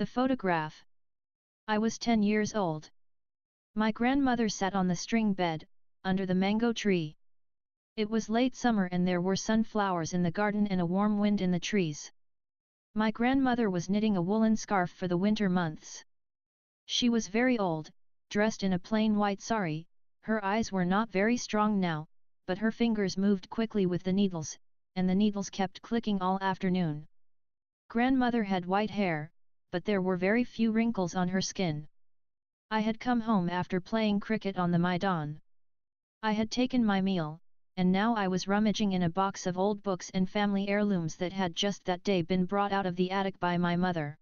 The photograph. I was 10 years old. My grandmother sat on the string bed, under the mango tree. It was late summer and there were sunflowers in the garden and a warm wind in the trees. My grandmother was knitting a woolen scarf for the winter months. She was very old, dressed in a plain white sari. Her eyes were not very strong now, but her fingers moved quickly with the needles, and the needles kept clicking all afternoon. Grandmother had white hair, but there were very few wrinkles on her skin. I had come home after playing cricket on the Maidan. I had taken my meal, and now I was rummaging in a box of old books and family heirlooms that had just that day been brought out of the attic by my mother.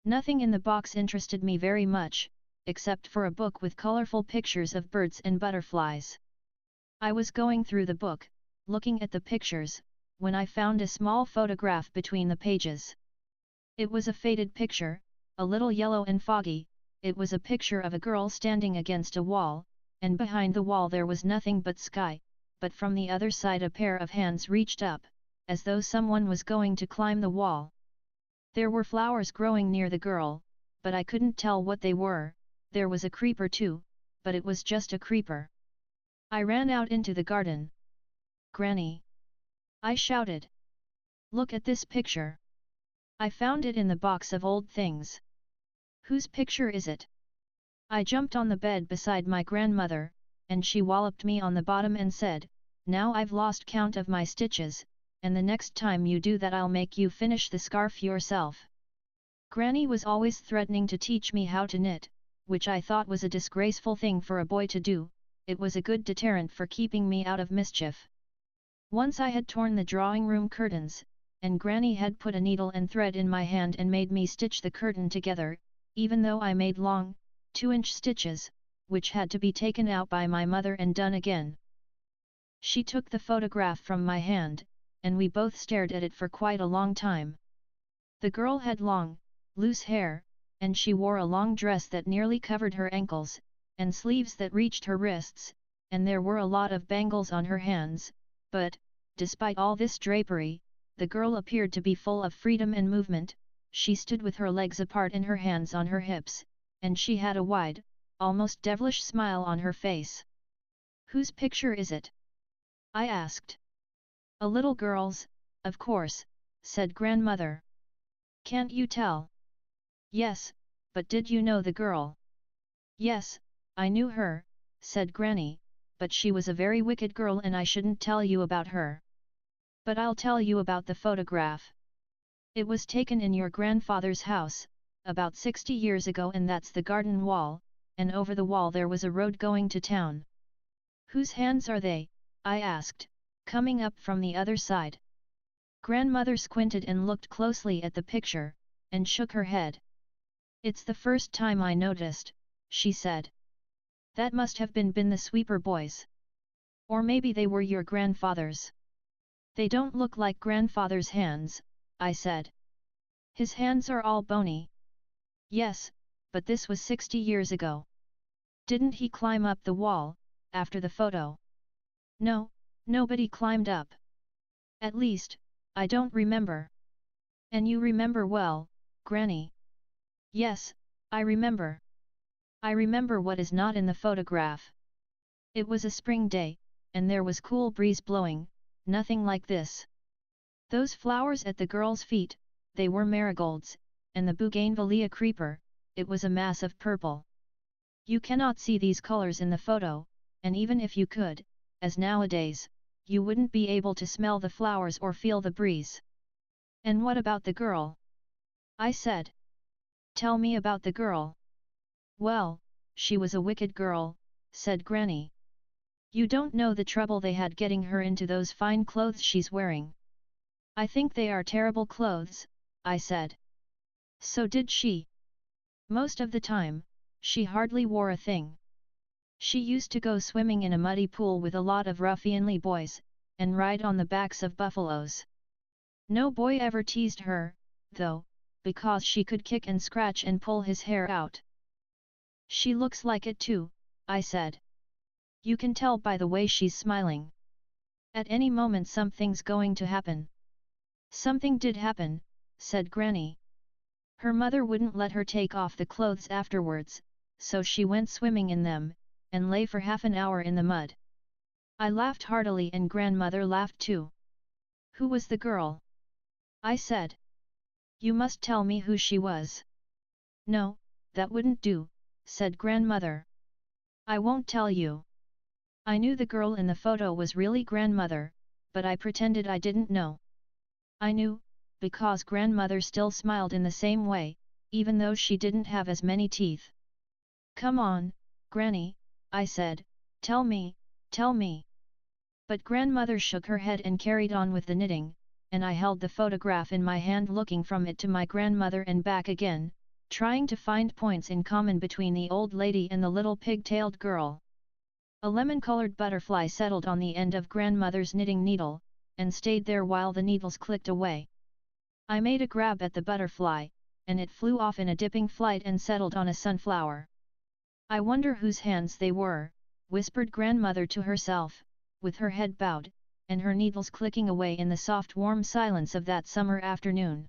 Nothing in the box interested me very much, except for a book with colorful pictures of birds and butterflies. I was going through the book, looking at the pictures, when I found a small photograph between the pages. It was a faded picture, a little yellow and foggy. It was a picture of a girl standing against a wall, and behind the wall there was nothing but sky, but from the other side a pair of hands reached up, as though someone was going to climb the wall. There were flowers growing near the girl, but I couldn't tell what they were. There was a creeper too, but it was just a creeper. I ran out into the garden. "Granny!" I shouted. "Look at this picture. I found it in the box of old things." "Whose picture is it?" I jumped on the bed beside my grandmother, and she walloped me on the bottom and said, "Now I've lost count of my stitches, and the next time you do that I'll make you finish the scarf yourself." Granny was always threatening to teach me how to knit, which I thought was a disgraceful thing for a boy to do. It was a good deterrent for keeping me out of mischief. Once I had torn the drawing room curtains, and Granny had put a needle and thread in my hand and made me stitch the curtain together, even though I made long, 2-inch stitches, which had to be taken out by my mother and done again. She took the photograph from my hand, and we both stared at it for quite a long time. The girl had long, loose hair, and she wore a long dress that nearly covered her ankles, and sleeves that reached her wrists, and there were a lot of bangles on her hands, but, despite all this drapery, the girl appeared to be full of freedom and movement. She stood with her legs apart and her hands on her hips, and she had a wide, almost devilish smile on her face. "Whose picture is it?" I asked. "A little girl's, of course," said grandmother. "Can't you tell?" "Yes, but did you know the girl?" "Yes, I knew her," said Granny, "but she was a very wicked girl and I shouldn't tell you about her. But I'll tell you about the photograph. It was taken in your grandfather's house, about 60 years ago, and that's the garden wall, and over the wall there was a road going to town." "Whose hands are they?" I asked, coming up from the other side. Grandmother squinted and looked closely at the picture, and shook her head. "It's the first time I noticed," she said. "That must have been the sweeper boys. Or maybe they were your grandfather's." "They don't look like grandfather's hands," I said. "His hands are all bony." "Yes, but this was 60 years ago. Didn't he climb up the wall, after the photo?" "No, nobody climbed up. At least, I don't remember." "And you remember well, Granny?" "Yes, I remember. I remember what is not in the photograph. It was a spring day, and there was cool breeze blowing, nothing like this. Those flowers at the girl's feet, they were marigolds, and the bougainvillea creeper, it was a mass of purple. You cannot see these colors in the photo, and even if you could, as nowadays, you wouldn't be able to smell the flowers or feel the breeze." "And what about the girl?" I said. "Tell me about the girl." "Well, she was a wicked girl," said Granny. "You don't know the trouble they had getting her into those fine clothes she's wearing." "I think they are terrible clothes," I said. "So did she. Most of the time, she hardly wore a thing. She used to go swimming in a muddy pool with a lot of ruffianly boys, and ride on the backs of buffaloes. No boy ever teased her, though, because she could kick and scratch and pull his hair out." "She looks like it too," I said. "You can tell by the way she's smiling. At any moment something's going to happen." "Something did happen," said Granny. Her mother wouldn't let her take off the clothes afterwards, so she went swimming in them, and lay for half an hour in the mud. I laughed heartily and grandmother laughed too. Who was the girl? I said. You must tell me who she was. No, that wouldn't do, said grandmother. I won't tell you. I knew the girl in the photo was really grandmother, but I pretended I didn't know. I knew, because grandmother still smiled in the same way, even though she didn't have as many teeth. Come on, Granny, I said, tell me, tell me. But grandmother shook her head and carried on with the knitting, and I held the photograph in my hand looking from it to my grandmother and back again, trying to find points in common between the old lady and the little pig-tailed girl. A lemon-colored butterfly settled on the end of grandmother's knitting needle, and stayed there while the needles clicked away. I made a grab at the butterfly, and it flew off in a dipping flight and settled on a sunflower. I wonder whose hands they were, whispered grandmother to herself, with her head bowed, and her needles clicking away in the soft warm silence of that summer afternoon.